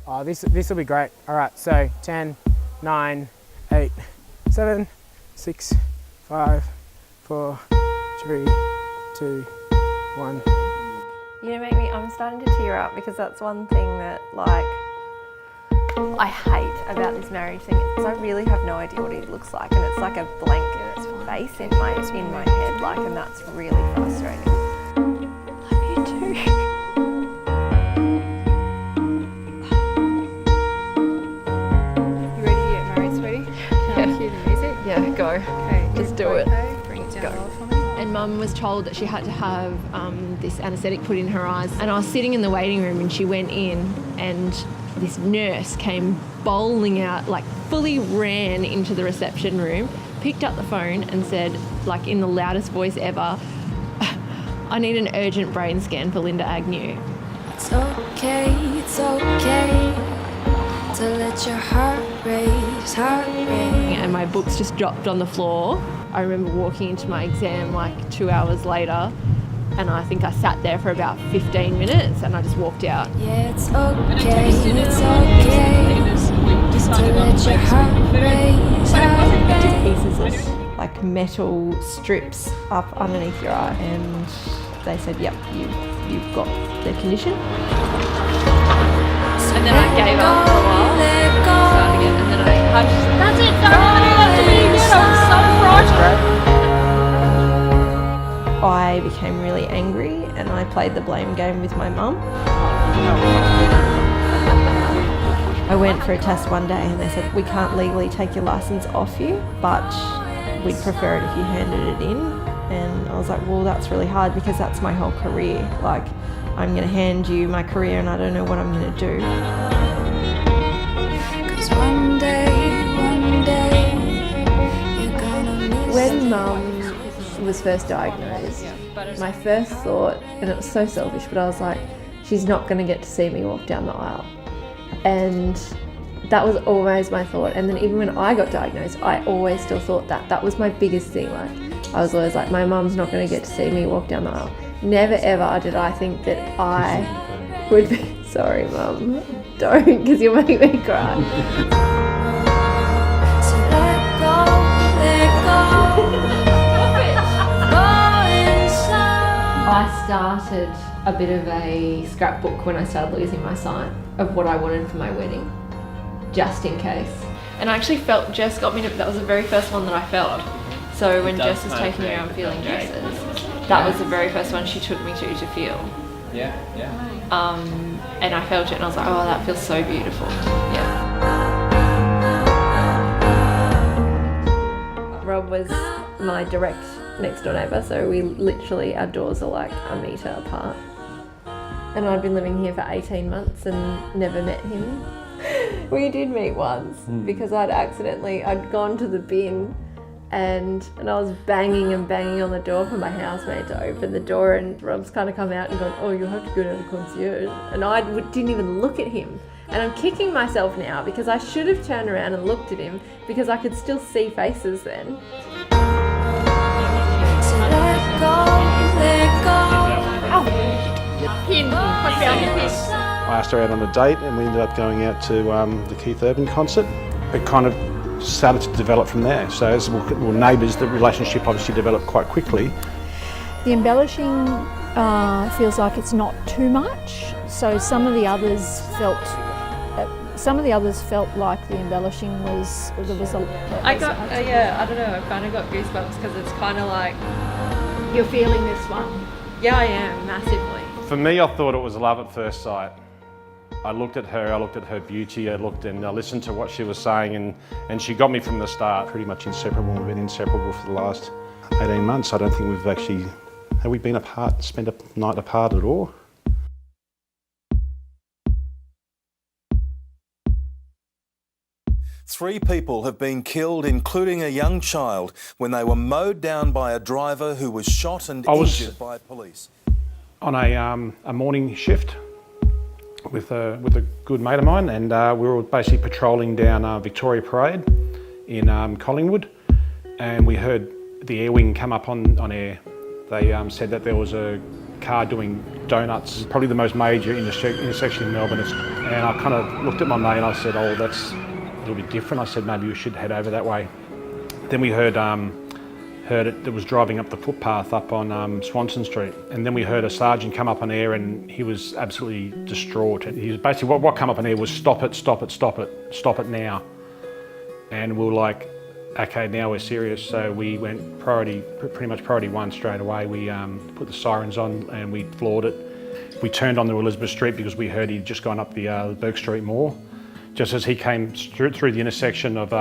Oh, this will be great. All right, so 10, 9, 8, 7, 6, 5, 4, 3, 2, 1. I'm starting to tear up because that's one thing that I hate about this marriage thing is I really have no idea what he looks like, and it's like a blank face in my head, and that's really frustrating. Love you too. You ready to get married, sweetie? Can I cue the music? Yeah, go. Okay, just do it. Bring it down Go. low for me. And Mum was told that she had to have this anaesthetic put in her eyes. And I was sitting in the waiting room and she went in and this nurse came bowling out, fully ran into the reception room, picked up the phone and said, in the loudest voice ever, I need an urgent brain scan for Linda Agnew. It's okay to let your heart race. And my books just dropped on the floor. I remember walking into my exam 2 hours later, and I think I sat there for about 15 minutes and I just walked out. Yeah, it's okay to let your heart race. Pieces of metal strips up underneath your eye, and they said, yep, you've got the condition. And then I gave up for a while, started again, and then I just, that's it, don't have to be again, I was so frightened. I became really angry and I played the blame game with my mum. I went for a test one day and they said, we can't legally take your licence off you, but we'd prefer it if you handed it in. And I was like, well, that's really hard because that's my whole career. I'm going to hand you my career and I don't know what I'm going to do. 'Cause one day, you're gonna miss. When Mum was first diagnosed, my first thought, and it was so selfish, but I was like, she's not going to get to see me walk down the aisle. And that was always my thought. And then even when I got diagnosed, I always still thought that was my biggest thing. I was always like, my mum's not going to get to see me walk down the aisle. Never ever did I think that I would be, sorry Mum, don't, because you'll make me cry. So let go, go inside. I started a bit of a scrapbook when I started losing my sight of what I wanted for my wedding, just in case. And I actually felt, Jess got me to, that was the very first one that I felt. So when Jess was taking me around feeling dresses, that was the very first one she took me to feel. Yeah. And I felt it and I was like, oh, that feels so beautiful. Yeah. Rob was my direct next door neighbour, so we literally, our doors are a metre apart. And I'd been living here for 18 months and never met him. We did meet once because I'd gone to the bin and I was banging on the door for my housemate to open the door, and Rob's kind of come out and gone, oh, you'll have to go down to the concierge. And I didn't even look at him. And I'm kicking myself now because I should have turned around and looked at him because I could still see faces then. So let go. I asked her out on a date and we ended up going out to the Keith Urban concert. It kind of started to develop from there. So as we were neighbours, the relationship obviously developed quite quickly. The embellishing feels like it's not too much. So some of the others felt like the embellishing was, there was a... I don't know, I kind of got goosebumps because it's kind of like... You're feeling this one? Yeah, I am, massively. For me, I thought it was love at first sight. I looked at her beauty, I listened to what she was saying, and she got me from the start. Pretty much inseparable. We've been inseparable for the last 18 months. I don't think we've actually, have we been apart, spent a night apart at all? Three people have been killed, including a young child, when they were mowed down by a driver who was shot and injured by police. On a morning shift with a good mate of mine, and we were basically patrolling down Victoria Parade in Collingwood, and we heard the air wing come up on air. They said that there was a car doing donuts, probably the most major intersection in Melbourne. And I kind of looked at my mate and I said, oh, that's a little bit different. I said, maybe we should head over that way. Then we heard it was driving up the footpath up on Swanson Street. And then we heard a sergeant come up on air and he was absolutely distraught. He was basically, what come up on air was stop it, stop it, stop it, stop it now. And we were like, okay, now we're serious. So we went pretty much priority one straight away. We put the sirens on and we floored it. We turned onto Elizabeth Street because we heard he'd just gone up the Burke Street Mall. Just as he came through the intersection of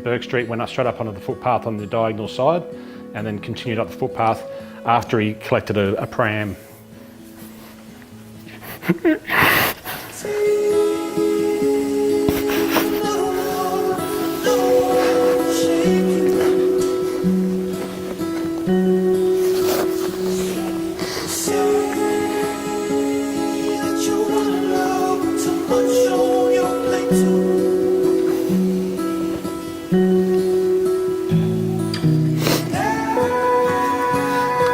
Burke Street, went straight up onto the footpath on the diagonal side and then continued up the footpath after he collected a pram.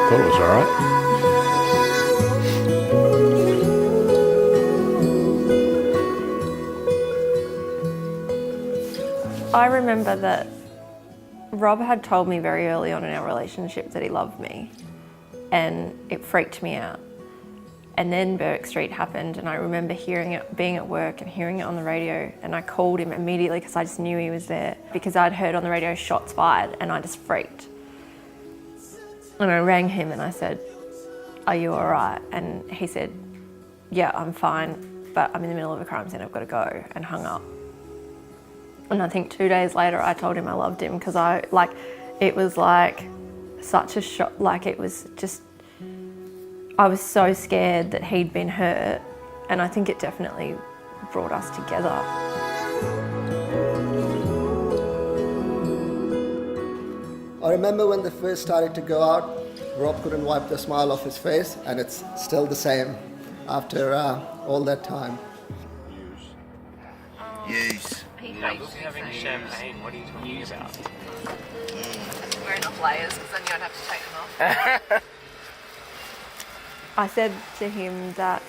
Thought it was all right. I remember that Rob had told me very early on in our relationship that he loved me, and it freaked me out. And then Burke Street happened, and I remember hearing it, being at work and hearing it on the radio, and I called him immediately because I just knew he was there, because I'd heard on the radio shots fired, and I just freaked. And I rang him and I said, are you all right? And he said, yeah, I'm fine, but I'm in the middle of a crime scene, I've got to go, and hung up. And I think 2 days later I told him I loved him, because it was like such a shock, like it was just, I was so scared that he'd been hurt, and I think it definitely brought us together. I remember when they first started to go out, Rob couldn't wipe the smile off his face, and it's still the same after all that time. Yes. I was having champagne. What are you talking about? Wear enough layers, because then you'd have to take them off. I said to him that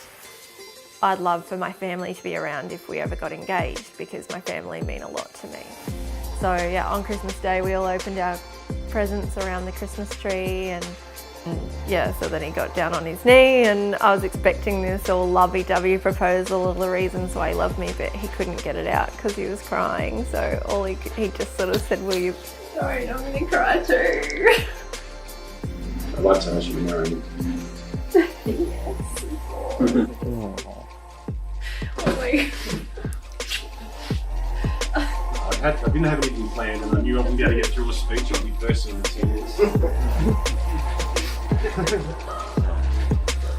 I'd love for my family to be around if we ever got engaged, because my family mean a lot to me. So yeah, on Christmas Day we all opened our presents around the Christmas tree, and yeah, so then he got down on his knee, and I was expecting this all lovey-dovey proposal of the reasons why he loved me, but he couldn't get it out because he was crying. So all he just sort of said, will you? Sorry, I'm gonna cry too. I'd like to actually marry him. Yes. Oh my. I didn't have anything planned, and I knew I wouldn't be able to get through a speech. I'd be bursting in tears.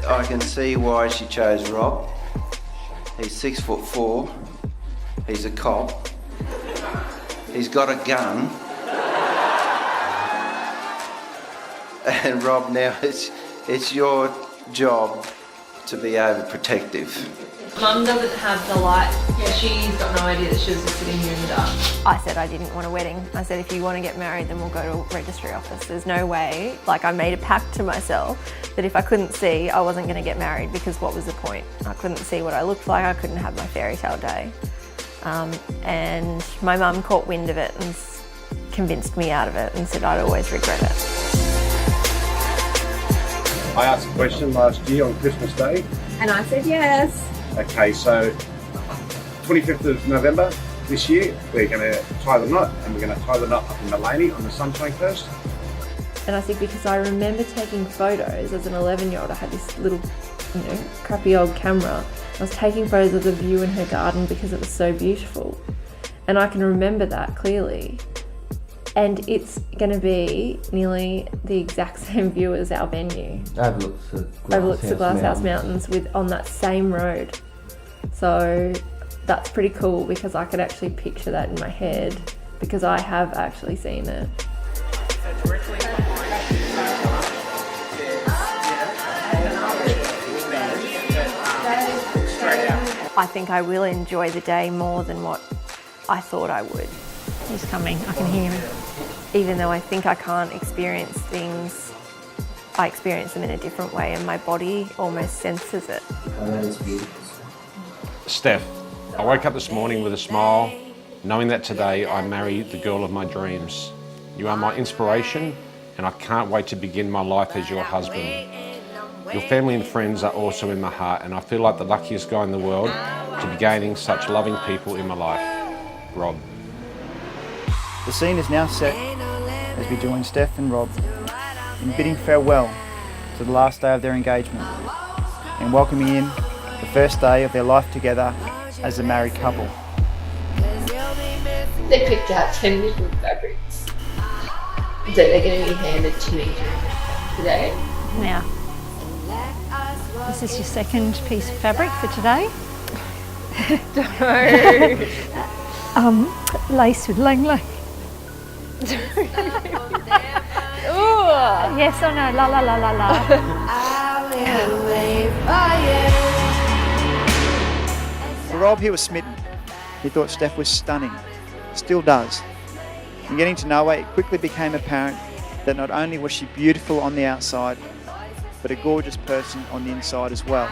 I can see why she chose Rob. He's 6'4". He's a cop. He's got a gun. And Rob, now it's your job to be overprotective. Mum doesn't have the light. Yeah, she's got no idea that she was just sitting here in the dark. I said I didn't want a wedding. I said, if you want to get married, then we'll go to a registry office. There's no way. Like, I made a pact to myself that if I couldn't see, I wasn't going to get married, because what was the point? I couldn't see what I looked like. I couldn't have my fairy tale day. And my mum caught wind of it and convinced me out of it and said I'd always regret it. I asked a question last year on Christmas Day. And I said yes. Okay, so 25th of November this year, we're going to tie the knot, and we're going to tie the knot up in Maloney on the Sunshine Coast. And I think because I remember taking photos as an 11-year-old, I had this little, crappy old camera. I was taking photos of the view in her garden because it was so beautiful. And I can remember that clearly. And it's going to be nearly the exact same view as our venue. Overlooks the Glasshouse Mountains on that same road. So that's pretty cool, because I could actually picture that in my head, because I have actually seen it. I think I will enjoy the day more than what I thought I would. He's coming, I can hear him. Even though I think I can't experience things I experience them in a different way and my body almost senses it. Steph, I woke up this morning with a smile, knowing that today I marry the girl of my dreams. You are my inspiration, and I can't wait to begin my life as your husband. Your family and friends are also in my heart, and I feel like the luckiest guy in the world to be gaining such loving people in my life. Rob. The scene is now set as we join Steph and Rob in bidding farewell to the last day of their engagement and welcoming in the first day of their life together as a married couple. They picked out 10 different fabrics that they're going to be handed to me today. Now, this is your second piece of fabric for today. Lace with lang lang. Yes, I know, la la la la la. For Rob, he was smitten. He thought Steph was stunning, still does. And getting to know her, it quickly became apparent that not only was she beautiful on the outside, but a gorgeous person on the inside as well.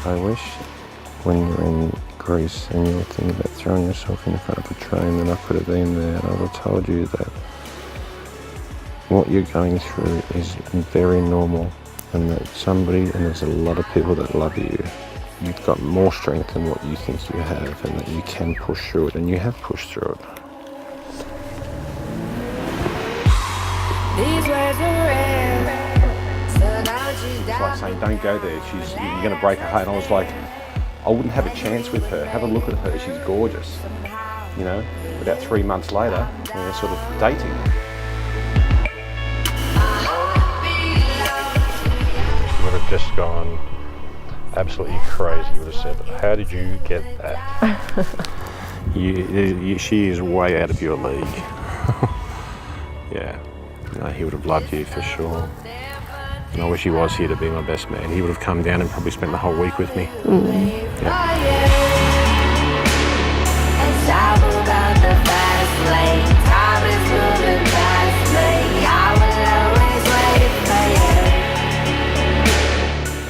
I wish when you're in Greece and you were thinking about throwing yourself in front of a train, that I could have been there and I would have told you that what you're going through is very normal, and that there's a lot of people that love you. You've got more strength than what you think you have, and that you can push through it, and you have pushed through it. It's like saying, don't go there, you're going to break her heart. And I was like, I wouldn't have a chance with her. Have a look at her, she's gorgeous. You know, about 3 months later, we're sort of dating. You would have just gone absolutely crazy. You would have said, how did you get that? She is way out of your league. Yeah, no, he would have loved you for sure. And I wish he was here to be my best man. He would have come down and probably spent the whole week with me. Yeah.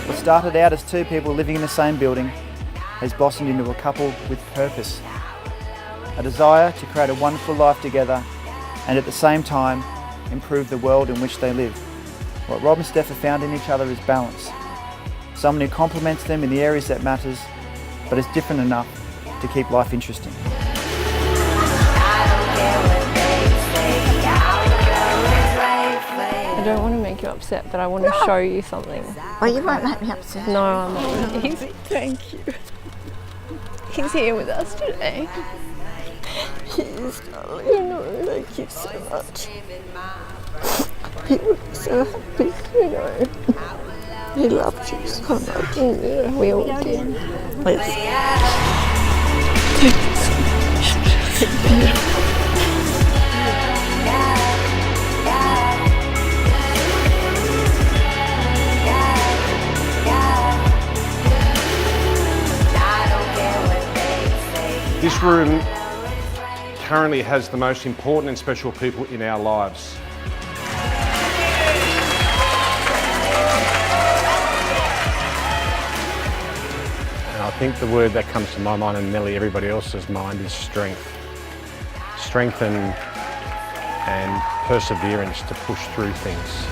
What started out as two people living in the same building has blossomed into a couple with purpose. A desire to create a wonderful life together and at the same time improve the world in which they live. What Rob and Steph have found in each other is balance. Someone who complements them in the areas that matters, but is different enough to keep life interesting. I don't want to make you upset, but I want to show you something. Oh, you won't make me upset. No, I'm not. Thank you. He's here with us today. He is, darling. You know, thank you so much. He would be so happy, you know. He loved you so much. Yeah, we all did. Yes. Thank you so much. Thank you. This room currently has the most important and special people in our lives. And I think the word that comes to my mind and nearly everybody else's mind is strength. Strength and perseverance to push through things.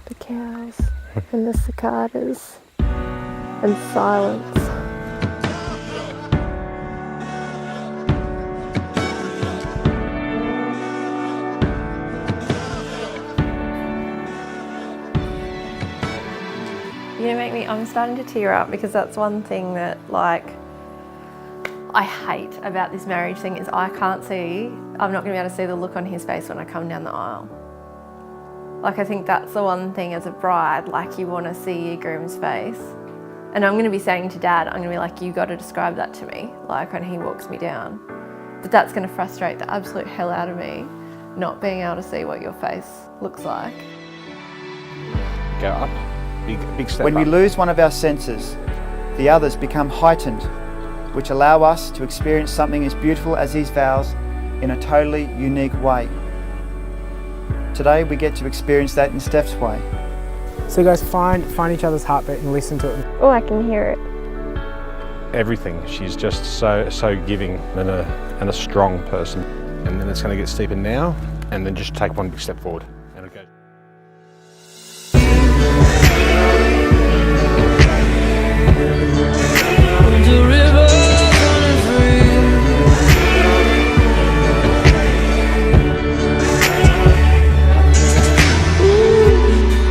The cows and the cicadas and silence. You know, I'm starting to tear up because that's one thing that, like, I hate about this marriage thing is I'm not going to be able to see the look on his face when I come down the aisle. Like, I think that's the one thing as a bride, like, you want to see your groom's face. And I'm going to be saying to Dad, I'm going to be like, you got to describe that to me, like when he walks me down. But that's going to frustrate the absolute hell out of me, not being able to see what your face looks like. Go up, big step When up. we lose one of our senses, The others become heightened, which allow us to experience something as beautiful as these vows in a totally unique way. Today we get to experience that in Steph's way. So guys, find each other's heartbeat and listen to it. Oh, I can hear it. Everything. She's just so giving and a strong person. And then it's going to get steeper now, and then just take one big step forward. And it goes.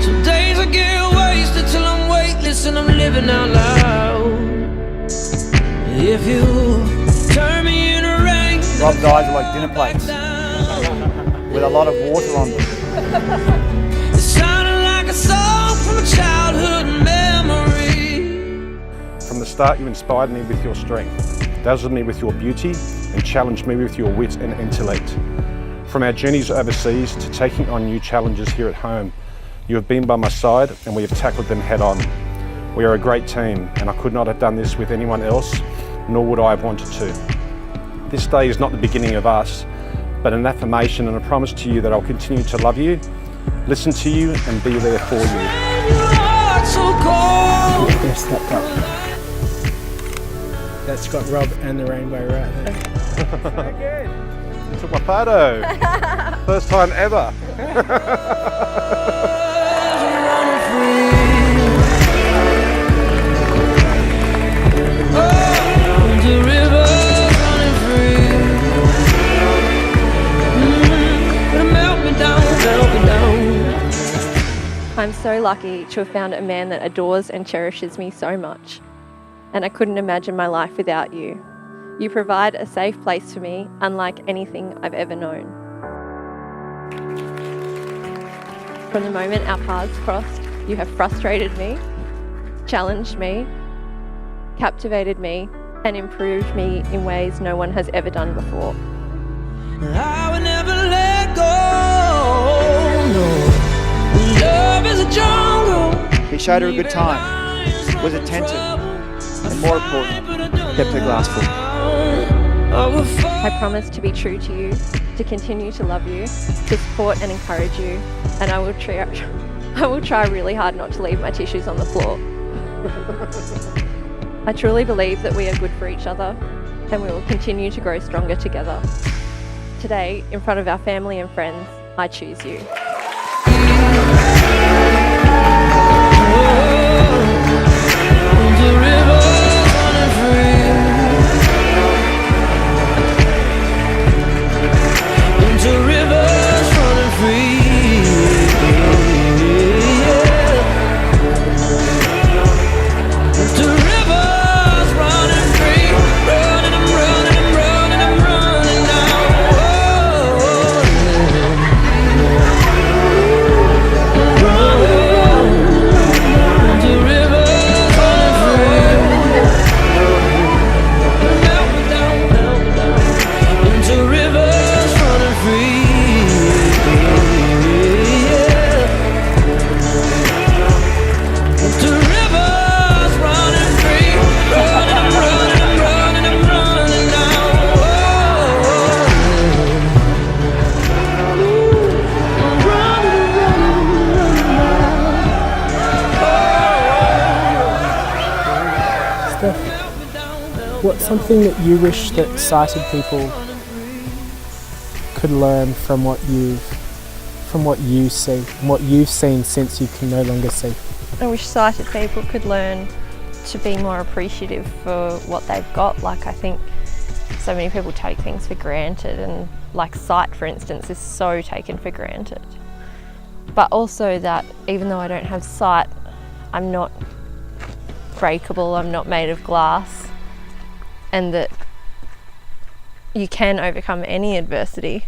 Some days I get wasted till I'm weightless and I'm living out loud. If you turn me in a rain, Rob's eyes are like dinner plates with a lot of water on them. it sounded like a song from a childhood memory. From the start, you inspired me with your strength, dazzled me with your beauty, and challenged me with your wit and intellect. From our journeys overseas to taking on new challenges here at home, you have been by my side and we have tackled them head on. We are a great team, and I could not have done this with anyone else, nor would I have wanted to. This day is not the beginning of us, but an affirmation and a promise to you that I'll continue to love you, listen to you, and be there for you. Yes, that's got Rob and the rainbow right there. So good. You took my photo. First time ever. I'm so lucky to have found a man that adores and cherishes me so much. And I couldn't imagine my life without you. You provide a safe place for me, unlike anything I've ever known. From the moment our paths crossed, you have frustrated me, challenged me, captivated me, and improved me in ways no one has ever done before. I would never let go. No. Love is a jungle. He showed her a good time, was attentive, and more important, kept her glass full. I promise to be true to you, to continue to love you, to support and encourage you, and I will try really hard not to leave my tissues on the floor. I truly believe that we are good for each other, and we will continue to grow stronger together. Today, in front of our family and friends, I choose you. What's something that you wish that sighted people could learn from what you see, and what you've seen since you can no longer see? I wish sighted people could learn to be more appreciative for what they've got. Like, I think so many people take things for granted, and like sight, for instance, is so taken for granted. But also that even though I don't have sight, I'm not breakable, I'm not made of glass, and that you can overcome any adversity.